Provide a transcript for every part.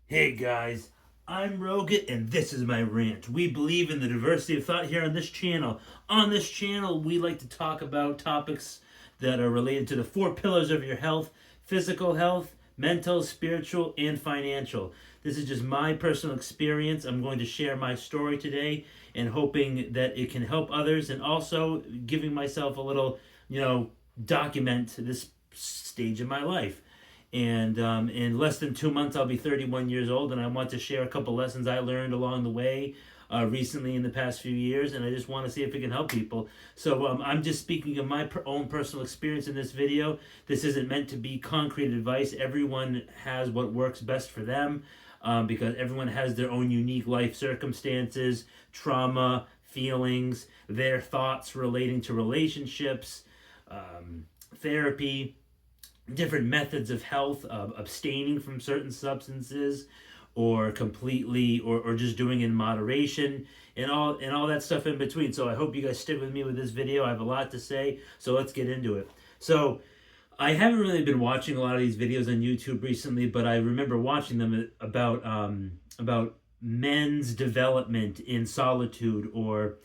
Hey guys, I'm Roget and this is my rant. We believe in the diversity of thought here on this channel. On this channel, we like to talk about topics that are related to the four pillars of your health: physical health, mental, spiritual, and financial. This is just my personal experience. I'm going to share my story today and hoping that it can help others, and also giving myself a little, document this stage of my life. And in less than 2 months, I'll be 31 years old, and I want to share a couple lessons I learned along the way recently in the past few years, and I just want to see if it can help people. So I'm just speaking of my own personal experience in this video. This isn't meant to be concrete advice. Everyone has what works best for them, because everyone has their own unique life circumstances, trauma, feelings, their thoughts relating to relationships, therapy, different methods of health, abstaining from certain substances, or completely, or just doing it in moderation, and all that stuff in between. So I hope you guys stick with me with this video. I have a lot to say, so let's get into it. So I haven't really been watching a lot of these videos on YouTube recently, but I remember watching them about men's development in solitude, or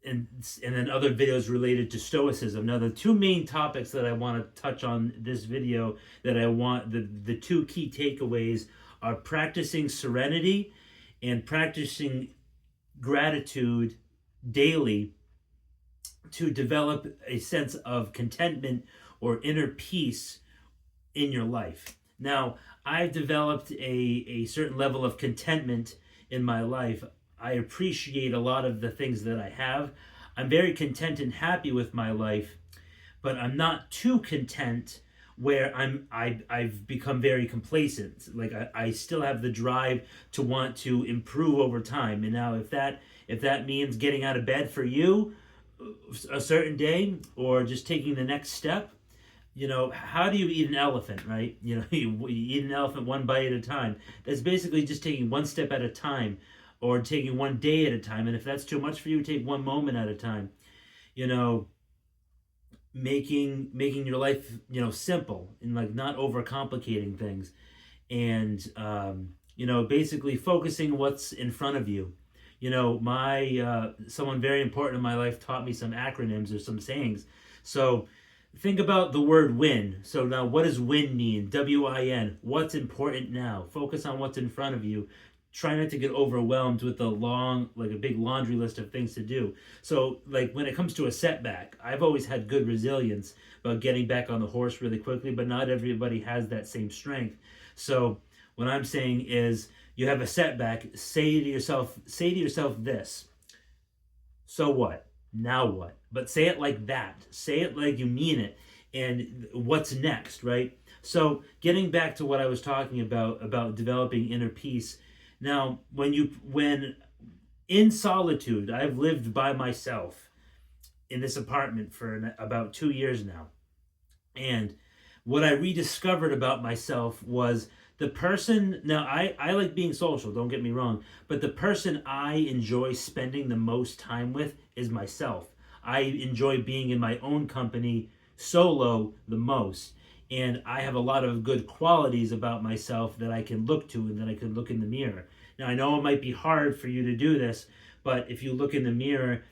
and then other videos related to stoicism. Now, the two main topics that I want to touch on this video, that I want the two key takeaways, are practicing serenity and practicing gratitude daily to develop a sense of contentment or inner peace in your life. Now, I've developed a certain level of contentment in my life. I appreciate a lot of the things that I have. I'm very content and happy with my life, but I'm not too content where I've become very complacent. Like I still have the drive to want to improve over time. And now if that means getting out of bed for you a certain day, or just taking the next step, how do you eat an elephant, right? You eat an elephant one bite at a time. That's basically just taking one step at a time, or taking one day at a time. And if that's too much for you, take one moment at a time. You know, making your life, simple, and like not overcomplicating things. And basically focusing what's in front of you. My someone very important in my life taught me some acronyms or some sayings. So think about the word win. So now, what does win mean? WIN. What's important now? Focus on what's in front of you. Try not to get overwhelmed with a big laundry list of things to do. So, like, when it comes to a setback, I've always had good resilience about getting back on the horse really quickly, but not everybody has that same strength. So, what I'm saying is, you have a setback, say to yourself this: so what? Now what? But say it like that. Say it like you mean it. And what's next, right? So getting back to what I was talking about developing inner peace. Now, when in solitude, I've lived by myself in this apartment for about 2 years now. And what I rediscovered about myself was the person. Now, I like being social, don't get me wrong, but the person I enjoy spending the most time with is myself. I enjoy being in my own company solo the most. And I have a lot of good qualities about myself that I can look to, and that I can look in the mirror. Now, I know it might be hard for you to do this, but if you look in the mirror,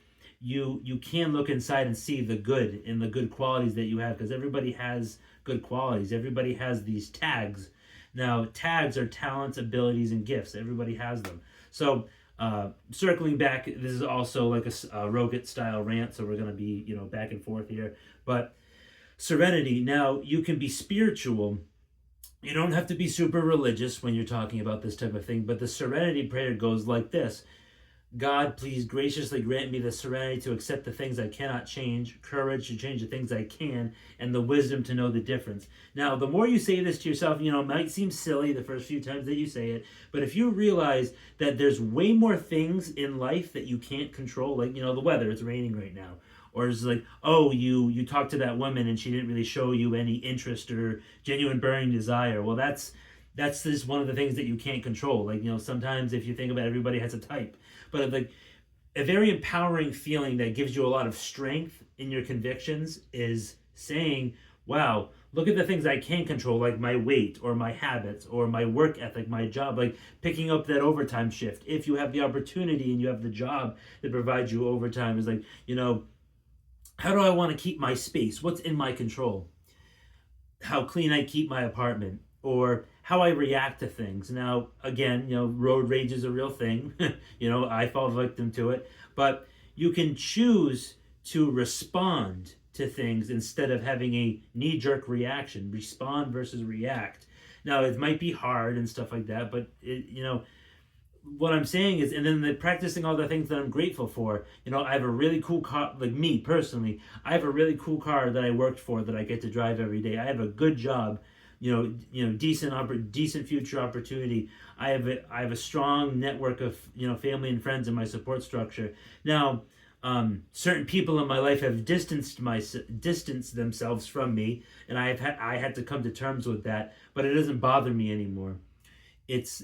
you can look inside and see the good and the good qualities that you have, because everybody has good qualities. Everybody has these tags. Now, tags are talents, abilities, and gifts. Everybody has them. So, circling back, this is also like a Roget style rant, so we're going to be, back and forth here. But serenity. Now, you can be spiritual. You don't have to be super religious when you're talking about this type of thing, but the serenity prayer goes like this: God, please graciously grant me the serenity to accept the things I cannot change, courage to change the things I can, and the wisdom to know the difference. Now, the more you say this to yourself, it might seem silly the first few times that you say it, but if you realize that there's way more things in life that you can't control, like, the weather, it's raining right now. Or it's like, oh, you talked to that woman and she didn't really show you any interest or genuine burning desire. Well, that's just one of the things that you can't control. Like, sometimes if you think about it, everybody has a type. But like, a very empowering feeling that gives you a lot of strength in your convictions is saying, wow, Look at the things I can control, like my weight or my habits or my work ethic, my job, like picking up that overtime shift. If you have the opportunity and you have the job that provides you overtime, is like, how do I want to keep my space? What's in my control? How clean I keep my apartment, or how I react to things. Now, again, road rage is a real thing. I fall victim to it, but you can choose to respond to things instead of having a knee-jerk reaction. Respond versus react. Now, it might be hard and stuff like that, but what I'm saying is, and then practicing all the things that I'm grateful for. I have a really cool car, like me personally. I have a really cool car that I worked for that I get to drive every day. I have a good job, decent future opportunity. I have a strong network of family and friends in my support structure. Now, certain people in my life have distanced themselves from me, and I had to come to terms with that. But it doesn't bother me anymore. It's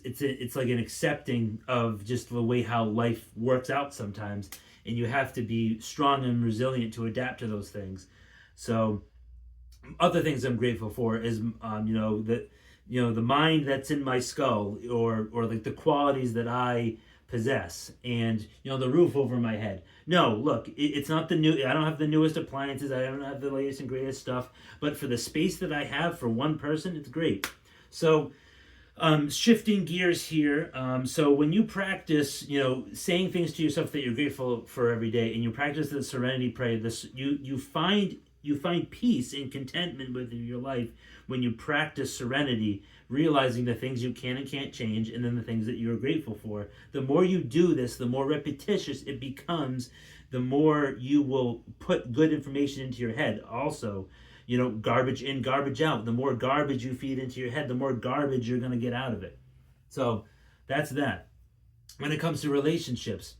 like an accepting of just the way how life works out sometimes, and you have to be strong and resilient to adapt to those things. So other things I'm grateful for is the mind that's in my skull, or like the qualities that I possess, and the roof over my head. No, look, it's not I don't have the newest appliances, I don't have the latest and greatest stuff, but for the space that I have for one person, it's great. So shifting gears here. So when you practice, saying things to yourself that you're grateful for every day, and you practice the serenity prayer, you find peace and contentment within your life when you practice serenity, realizing the things you can and can't change, and then the things that you're grateful for. The more you do this, the more repetitious it becomes, the more you will put good information into your head. Also, garbage in, garbage out. The more garbage you feed into your head, the more garbage you're going to get out of it. So that's that. When it comes to relationships,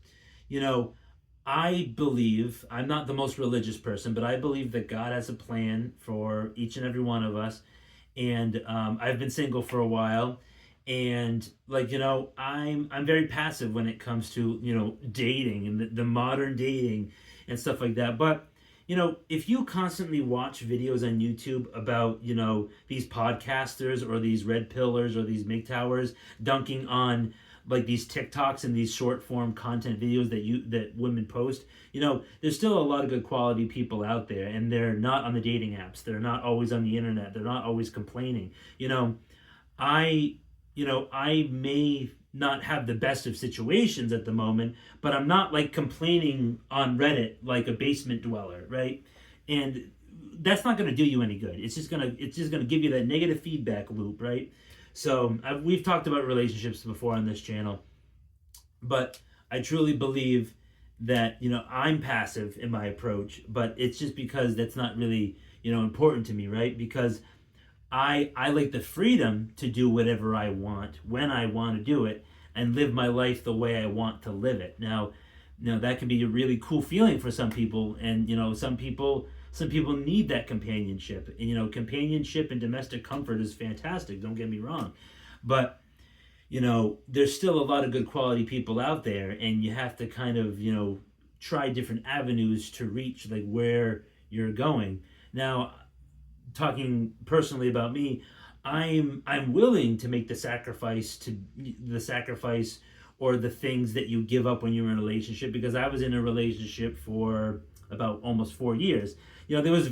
I believe, I'm not the most religious person, but I believe that God has a plan for each and every one of us. And I've been single for a while. And I'm very passive when it comes to, dating and the modern dating and stuff like that. But if you constantly watch videos on YouTube about, these podcasters or these red pillars or these MGTOWers dunking on like these TikToks and these short form content videos that women post, there's still a lot of good quality people out there, and they're not on the dating apps. They're not always on the internet. They're not always complaining. I may not have the best of situations at the moment, but I'm not like complaining on Reddit like a basement dweller, right? And that's not going to do you any good. It's just going to give you that negative feedback loop, right? So we've talked about relationships before on this channel, but I truly believe that I'm passive in my approach, but it's just because that's not really important to me, right? Because I like the freedom to do whatever I want when I want to do it and live my life the way I want to live it. Now that can be a really cool feeling for some people, and some people need that companionship. And companionship and domestic comfort is fantastic, don't get me wrong. But there's still a lot of good quality people out there, and you have to kind of try different avenues to reach like where you're going. Now, talking personally about me, I'm willing to make the sacrifice or the things that you give up when you're in a relationship, because I was in a relationship for about almost 4 years. There was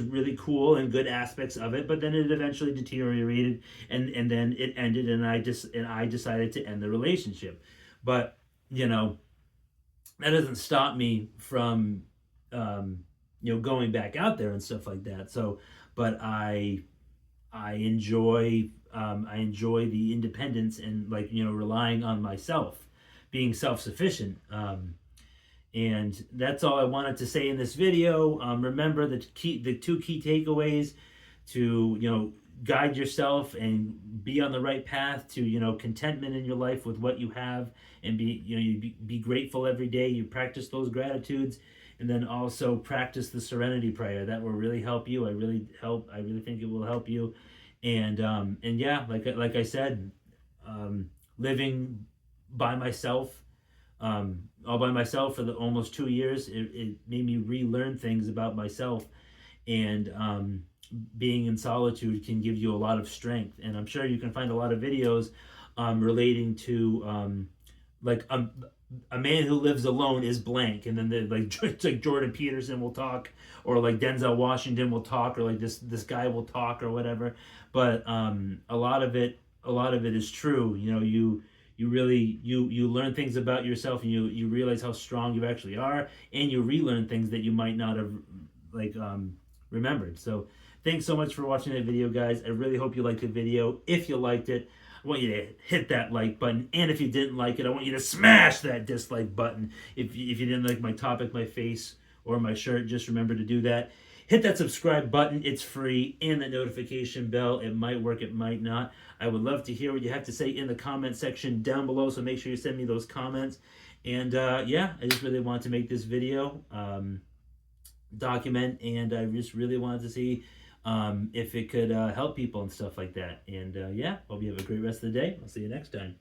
really cool and good aspects of it, but then it eventually deteriorated, and then it ended, and I decided to end the relationship. But that doesn't stop me from going back out there and stuff like that. So, but I enjoy the independence and relying on myself, being self-sufficient. And that's all I wanted to say in this video. Remember the two key takeaways: to guide yourself and be on the right path to contentment in your life with what you have, and be grateful every day. You practice those gratitudes, and then also practice the serenity prayer. That will really help you. I really think it will help you. And yeah, like I said, living by myself, all by myself for the almost 2 years, it made me relearn things about myself, and being in solitude can give you a lot of strength. And I'm sure you can find a lot of videos relating to like a man who lives alone is blank, and then like it's like Jordan Peterson will talk, or like Denzel Washington will talk, or like this guy will talk, or whatever. But a lot of it is true. You know, you really you learn things about yourself, and you realize how strong you actually are, and you relearn things that you might not have like remembered. So thanks so much for watching that video, guys. I really hope you liked the video. If you liked it, I want you to hit that like button, and if you didn't like it, I want you to smash that dislike button. If you didn't like my topic, my face, or my shirt, just remember to do that. Hit that subscribe button, it's free, and the notification bell. It might work, it might not. I would love to hear what you have to say in the comment section down below, so make sure you send me those comments. And yeah, I just really wanted to make this video, document, and I just really wanted to see if it could help people and stuff like that. And yeah, hope you have a great rest of the day. I'll see you next time.